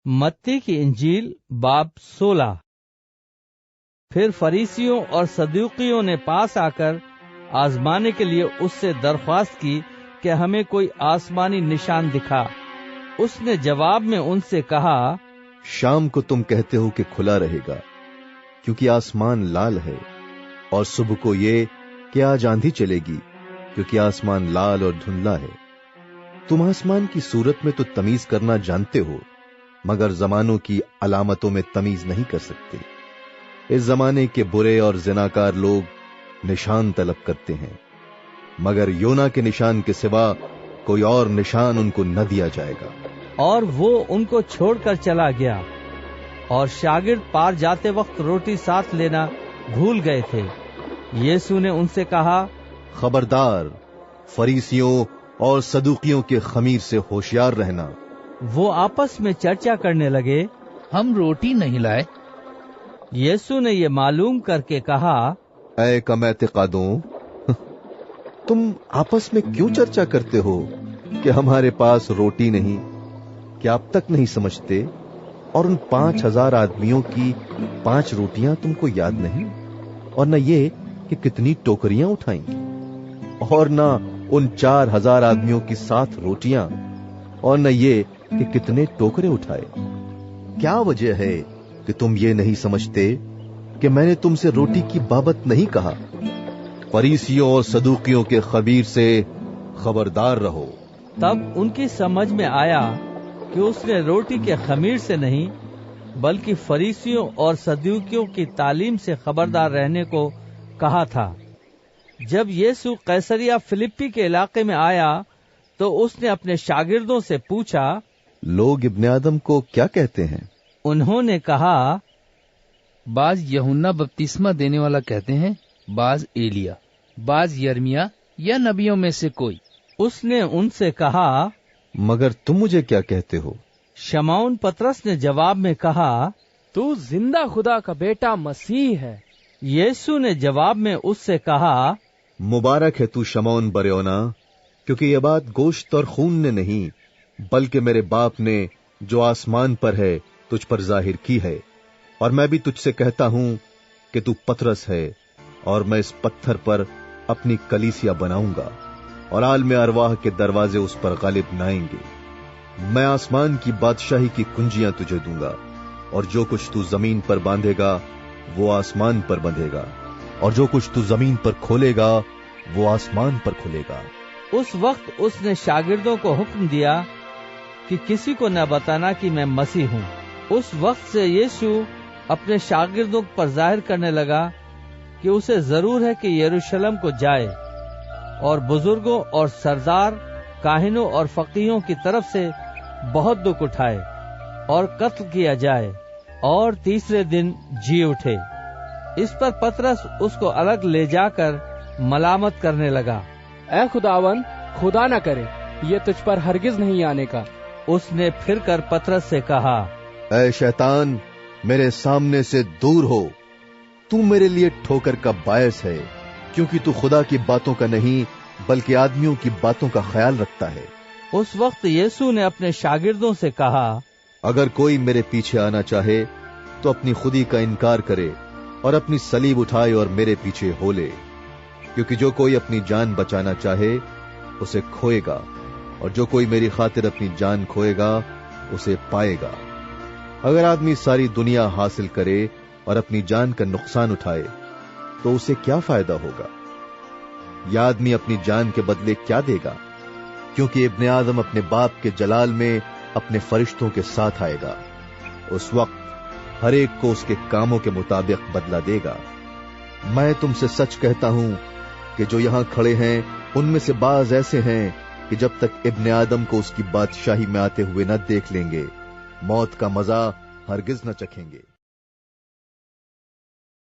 मत्ती की इंजील बाब 16। फिर फरीसियों और सदूकियों ने पास आकर आजमाने के लिए उससे दरख्वास्त की कि हमें कोई आसमानी निशान दिखा। उसने जवाब में उनसे कहा, शाम को तुम कहते हो कि खुला रहेगा, क्योंकि आसमान लाल है, और सुबह को ये कि आज आंधी चलेगी, क्योंकि आसमान लाल और धुंधला है। तुम आसमान की सूरत में तो तमीज करना जानते हो, मगर जमानों की अलामतों में तमीज नहीं कर सकते। इस जमाने के बुरे और जिनाकार लोग निशान तलब करते हैं, मगर योना के निशान के सिवा कोई और निशान उनको न दिया जाएगा। और वो उनको छोड़कर चला गया। और शागिर्द पार जाते वक्त रोटी साथ लेना भूल गए थे। यीशु ने उनसे कहा, खबरदार, फरीसियों और सदूकियों के खमीर से होशियार रहना। वो आपस में चर्चा करने लगे, हम रोटी नहीं लाए। यीशु ने ये मालूम करके कहा, ऐ कम-ए-तिकादों, तुम आपस में क्यों चर्चा करते हो कि हमारे पास रोटी नहीं? क्या अब तक नहीं समझते? और उन 5,000 आदमियों की 5 रोटियां तुमको याद नहीं? और न ये कि कितनी टोकरियां उठाई? और न उन 4,000 आदमियों की 7 रोटियां? और न ये कि कितने टोकरे उठाए? क्या वजह है कि तुम ये नहीं समझते कि मैंने तुमसे रोटी की बाबत नहीं कहा? फरीसियों और सदूकियों के खबीर से खबरदार रहो। तब उनकी समझ में आया कि उसने रोटी के खमीर से नहीं, बल्कि फरीसियों और सदूकियों की तालीम से खबरदार रहने को कहा था। जब यीशु कैसरिया फिलिप्पी के इलाके में आया तो उसने अपने शागिर्दों से पूछा, लोग इब्ने आदम को क्या कहते हैं? उन्होंने कहा, बाज यूहन्ना बपतिस्मा देने वाला कहते हैं, बाज एलिया, बाज यर्मिया या नबियों में से कोई। उसने उनसे कहा, मगर तुम मुझे क्या कहते हो? शमौन पतरस ने जवाब में कहा, तू जिंदा खुदा का बेटा मसीह है। यीशु ने जवाब में उससे कहा, मुबारक है तू शमौन बरयोना, क्योंकि यह बात गोश्त और खून ने नहीं, बल्कि मेरे बाप ने जो आसमान पर है तुझ पर जाहिर की है। और मैं भी तुझसे कहता हूं कि तू पतरस है, और मैं इस पत्थर पर अपनी कलीसिया बनाऊंगा, और आलम अरवाह के दरवाजे उस पर गालिब न आएंगे। मैं आसमान की बादशाही की कुंजियां तुझे दूंगा, और जो कुछ तू जमीन पर बांधेगा वो आसमान पर बंधेगा, और जो कुछ तू जमीन पर खोलेगा वो आसमान पर खुलेगा। उस वक्त उसने शागिर्दों को हुक्म दिया कि किसी को न बताना कि मैं मसीह हूँ। उस वक्त से यीशु अपने शागिर्दों पर जाहिर करने लगा कि उसे जरूर है कि यरूशलेम को जाए और बुजुर्गों और सरदार, काहिनों और फकीहों की तरफ से बहुत दुख उठाए और कत्ल किया जाए और तीसरे दिन जी उठे। इस पर पतरस उसको अलग ले जाकर मलामत करने लगा, ऐ खुदावन, खुदा न करे ये तुझ पर हरगिज नहीं आने का। उसने फिर कर पतरस से कहा, ऐ शैतान, मेरे सामने से दूर हो, तू मेरे लिए ठोकर का बायस है, क्योंकि तू खुदा की बातों का नहीं बल्कि आदमियों की बातों का ख्याल रखता है। उस वक्त यीशु ने अपने शागिर्दों से कहा, अगर कोई मेरे पीछे आना चाहे तो अपनी खुदी का इनकार करे और अपनी सलीब उठाए और मेरे पीछे हो ले। क्योंकि जो कोई अपनी जान बचाना चाहे उसे खोएगा, और जो कोई मेरी खातिर अपनी जान खोएगा उसे पाएगा। अगर आदमी सारी दुनिया हासिल करे और अपनी जान का नुकसान उठाए तो उसे क्या फायदा होगा? या आदमी अपनी जान के बदले क्या देगा? क्योंकि इब्ने आदम अपने बाप के जलाल में अपने फरिश्तों के साथ आएगा। उस वक्त हर एक को उसके कामों के मुताबिक बदला देगा। मैं तुमसे सच कहता हूं कि जो यहां खड़े हैं उनमें से बाज ऐसे हैं कि जब तक इब्ने आदम को उसकी बादशाही में आते हुए न देख लेंगे, मौत का मजा हरगिज न चखेंगे।